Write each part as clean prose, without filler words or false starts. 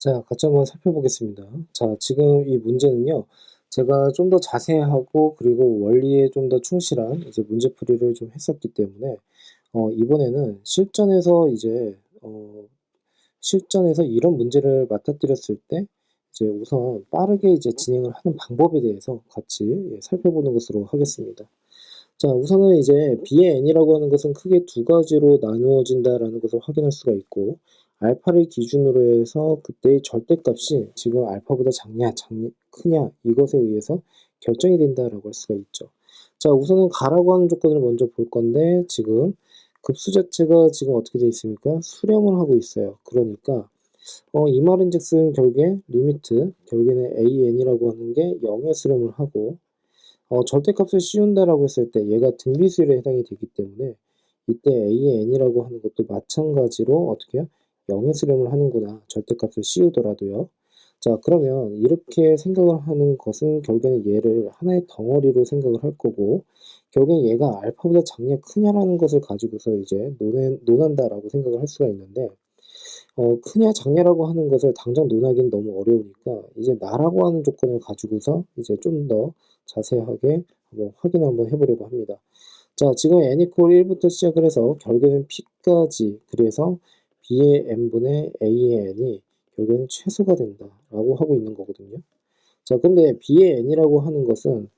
자, 같이 한번 살펴보겠습니다. 자, 지금 이 문제는요, 제가 좀 더 자세하고 그리고 원리에 좀 더 충실한 이제 문제풀이를 좀 했었기 때문에 이번에는 실전에서 이런 문제를 맞닥뜨렸을 때 이제 우선 빠르게 이제 진행을 하는 방법에 대해서 같이 살펴보는 것으로 하겠습니다. 자, 우선은 이제 B의 n이라고 하는 것은 크게 두 가지로 나누어진다라는 것을 확인할 수가 있고, 알파를 기준으로 해서 그때의 절대값이 지금 알파보다 크냐, 이것에 의해서 결정이 된다라고 할 수가 있죠. 자, 우선은 가라고 하는 조건을 먼저 볼 건데, 지금 급수 자체가 지금 어떻게 되어 있습니까? 수렴을 하고 있어요. 그러니까, 이 말인즉슨 결국에는 an이라고 하는 게 0에 수렴을 하고, 절대값을 씌운다라고 했을 때 얘가 등비수열에 해당이 되기 때문에 이때 a의 n이라고 하는 것도 마찬가지로 어떻게 해요? 0에 수렴을 하는구나. 절대값을 씌우더라도요. 자, 그러면 이렇게 생각을 하는 것은 결국에는 얘를 하나의 덩어리로 생각을 할 거고, 결국엔 얘가 알파보다 작냐 크냐라는 것을 가지고서 이제 논한다라고 생각을 할 수가 있는데, 크냐 작냐라고 하는 것을 당장 논하기는 너무 어려우니까 이제 나라고 하는 조건을 가지고서 이제 좀 더 자세하게 한번 확인 한번 해보려고 합니다. 자, 지금 n 이퀄 1부터 시작을 해서 결국에는 p까지, 그래서 b의 n분의 a의 n이 결국에는 최소가 된다라고 하고 있는 거거든요. 자, 근데 b의 n이라고 하는 것은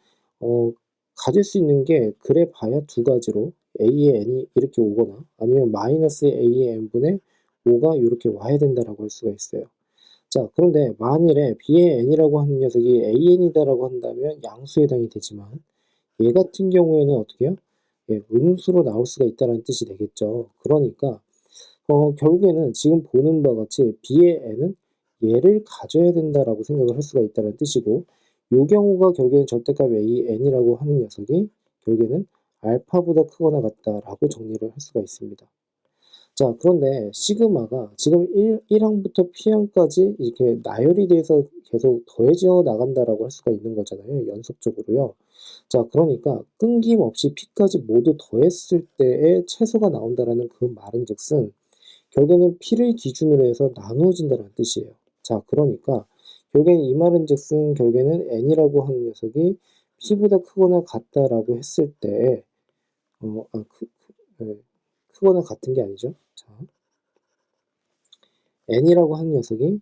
어, 가질 수 있는 게 그래 봐야 두 가지로 a의 n이 이렇게 오거나 아니면 마이너스 a의 n분의 5가 이렇게 와야 된다라고 할 수가 있어요. 자, 그런데 만일에 b의 n이라고 하는 녀석이 an이다라고 한다면 양수에 해당이 되지만 얘 같은 경우에는 어떻게 해요? 음수로 나올 수가 있다는 뜻이 되겠죠. 그러니까 결국에는 지금 보는 바와 같이 b의 n은 얘를 가져야 된다라고 생각을 할 수가 있다는 뜻이고, 요 경우가 결국에는 절대값 a n이라고 하는 녀석이 결국에는 알파보다 크거나 같다라고 정리를 할 수가 있습니다. 자, 그런데 시그마가 지금 1항부터 P항까지 이렇게 나열이 돼서 계속 더해져 나간다라고 할 수가 있는 거잖아요. 연속적으로요. 자, 그러니까 끊김없이 P까지 모두 더했을 때의 최소가 나온다라는 그 말인즉슨 결국에는 P를 기준으로 해서 나누어진다는 뜻이에요. 자, 그러니까 결국에는 이 말인즉슨 결국에는 N이라고 하는 녀석이 P보다 크거나 같다라고 했을 때 어, 아, 크, 네, 크거나 같은 게 아니죠. 자, n이라고 하는 녀석이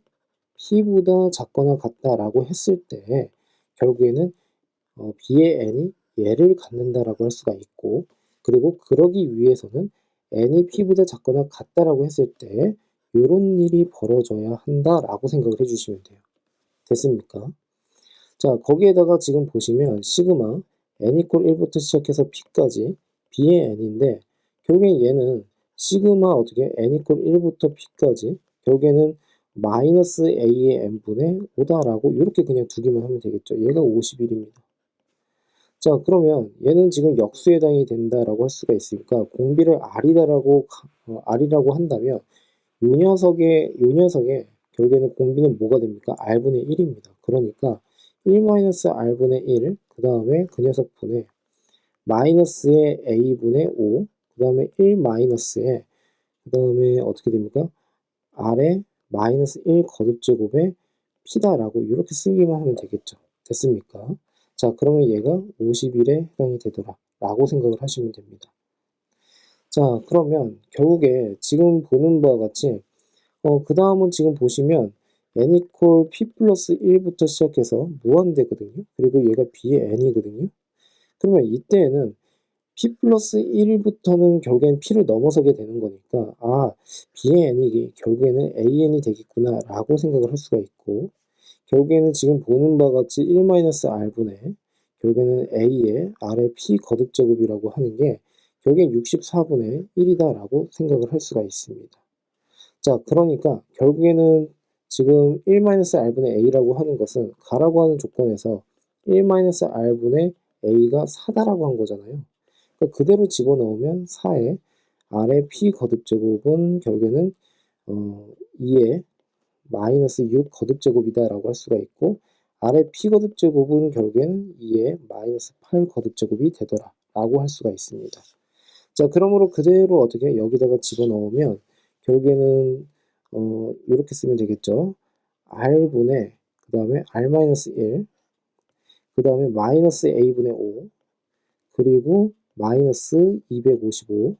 p보다 작거나 같다라고 했을 때 결국에는 b의 n이 얘를 갖는다라고 할 수가 있고, 그리고 그러기 위해서는 n이 p보다 작거나 같다라고 했을 때 이런 일이 벌어져야 한다라고 생각을 해주시면 돼요. 됐습니까? 자, 거기에다가 지금 보시면 시그마 n 이퀄 1부터 시작해서 p까지 b의 n인데 결국엔 얘는 시그마 어떻게 n 이퀄 1부터 p까지 결국에는 마이너스 a의 n분의 5다라고 이렇게 그냥 두기만 하면 되겠죠. 얘가 51입니다. 자, 그러면 얘는 지금 역수에 해당이 된다라고 할 수가 있으니까 공비를 R이라고 한다면 요 녀석의 결국에는 공비는 뭐가 됩니까? R분의 1입니다. 그러니까 1-R분의 1, 그 다음에 그 녀석분의 마이너스의 A분의 5, 그 다음에 1 마이너스에, 그 다음에 어떻게 됩니까? R의 마이너스 1 거듭제곱에 P다라고 이렇게 쓰기만 하면 되겠죠. 됐습니까? 자, 그러면 얘가 51에 해당이 되더라 라고 생각을 하시면 됩니다. 자, 그러면 결국에 지금 보는 바와 같이 그 다음은 지금 보시면 n 이퀄 p 플러스 1부터 시작해서 무한대거든요. 그리고 얘가 b의 n이거든요. 그러면 이때에는 p 플러스 1부터는 결국엔 p를 넘어서게 되는 거니까 b의 n이 결국에는 an이 되겠구나 라고 생각을 할 수가 있고, 결국에는 지금 보는 바와 같이 1-r분의 결국에는 a의 r의 p 거듭제곱이라고 하는 게 결국엔 64분의 1이다 라고 생각을 할 수가 있습니다. 자, 그러니까 결국에는 지금 1-r분의 a라고 하는 것은 가라고 하는 조건에서 1-r분의 a가 4다라고 한 거잖아요. 그러니까 그대로 집어넣으면 4에 r의 p 거듭제곱은 결국에는 2의 마이너스 6 거듭제곱이다라고 할 수가 있고, r의 p 거듭제곱은 결국에는 2의 마이너스 8 거듭제곱이 되더라라고 할 수가 있습니다. 자, 그러므로 그대로 어떻게 여기다가 집어넣으면 결국에는 이렇게 쓰면 되겠죠. r분의 그 다음에 r-1, 그 다음에 마이너스 a분의 5, 그리고 마이너스 255,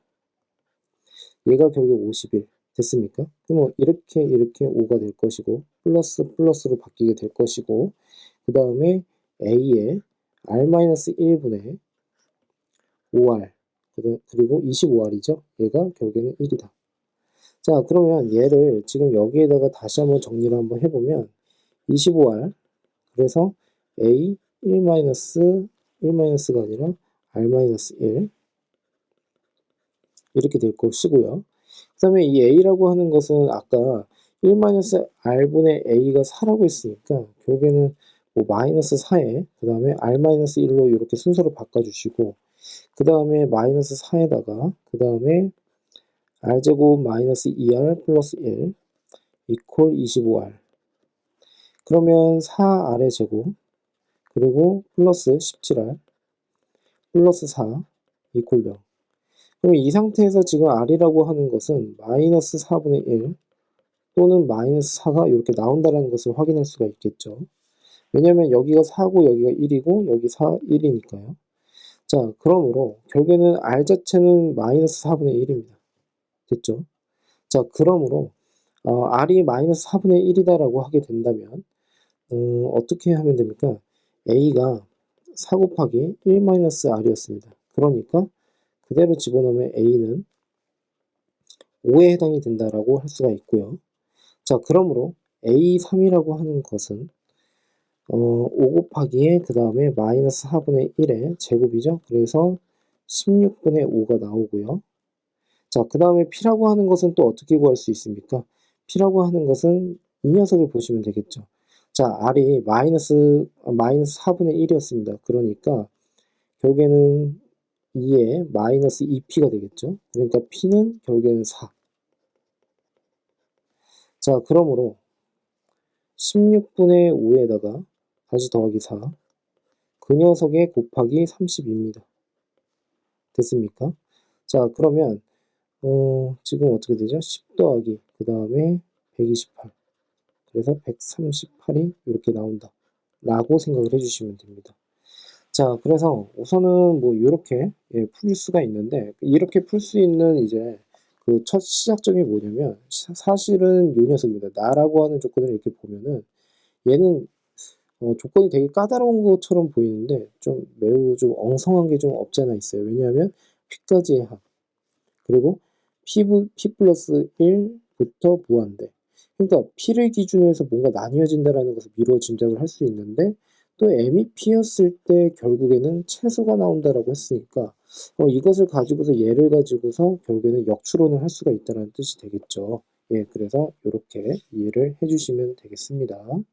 얘가 결국 51 됐습니까? 그럼 이렇게 5가 될 것이고 플러스 플러스로 바뀌게 될 것이고, 그 다음에 a에 r-1분의 5r 그리고 25r이죠. 얘가 결국에는 1이다. 자, 그러면 얘를 지금 여기에다가 다시 한번 정리를 한번 해보면 25r, 그래서 a 1-1-가 아니라 r-1 이렇게 될 것이고요. 그 다음에 이 a라고 하는 것은 아까 1-r분의 a가 4라고 했으니까 결국에는 뭐 마이너스 4에 그 다음에 r-1로 이렇게 순서로 바꿔주시고, 그 다음에 마이너스 4에다가 그 다음에 r제곱 마이너스 2r 플러스 1 이퀄 25r, 그러면 4r의 제곱 그리고 플러스 17r 플러스 4 이퀄 0. 그럼 이 상태에서 지금 r이라고 하는 것은 마이너스 4분의 1 또는 마이너스 4가 이렇게 나온다는 것을 확인할 수가 있겠죠. 왜냐면 여기가 4고 여기가 1이고 여기 4, 1이니까요. 자, 그러므로 결국에는 r 자체는 마이너스 4분의 1입니다. 됐죠? 자, 그러므로 r이 마이너스 4분의 1이다라고 하게 된다면 어떻게 하면 됩니까? a가 4 곱하기 1-r이었습니다. 그러니까 그대로 집어넣으면 a는 5에 해당이 된다라고 할 수가 있고요. 자, 그러므로 a3이라고 하는 것은 5 곱하기에 그 다음에 마이너스 4분의 1의 제곱이죠. 그래서 16분의 5가 나오고요. 자, 그 다음에 p라고 하는 것은 또 어떻게 구할 수 있습니까? p라고 하는 것은 이 녀석을 보시면 되겠죠. 자, r이 마이너스 4분의 1이었습니다. 그러니까 결국에는 2에 마이너스 2p가 되겠죠. 그러니까 p는 결국에는 4. 자, 그러므로 16분의 5에다가 다시 더하기 4, 그 녀석의 곱하기 32입니다. 됐습니까? 자, 그러면 지금 어떻게 되죠? 10 더하기 그 다음에 128, 그래서 138이 이렇게 나온다 라고 생각을 해주시면 됩니다. 자, 그래서 우선은 뭐 이렇게 풀 수가 있는데, 이렇게 풀 수 있는 이제 그 첫 시작점이 뭐냐면 사실은 이 녀석입니다. 나라고 하는 조건을 이렇게 보면은 얘는 조건이 되게 까다로운 것처럼 보이는데 좀 매우 좀 엉성한 게 좀 없지 않아 있어요. 왜냐하면 p까지의 합, 그리고 p 플러스 1부터 무한대. 그러니까 p를 기준으로 해서 뭔가 나뉘어진다라는 것을 미루어 짐작을 할 수 있는데, 또 m이 p였을 때 결국에는 최소가 나온다라고 했으니까 이것을 가지고서 얘를 가지고서 결국에는 역추론을 할 수가 있다는 뜻이 되겠죠. 예, 그래서 이렇게 이해를 해주시면 되겠습니다.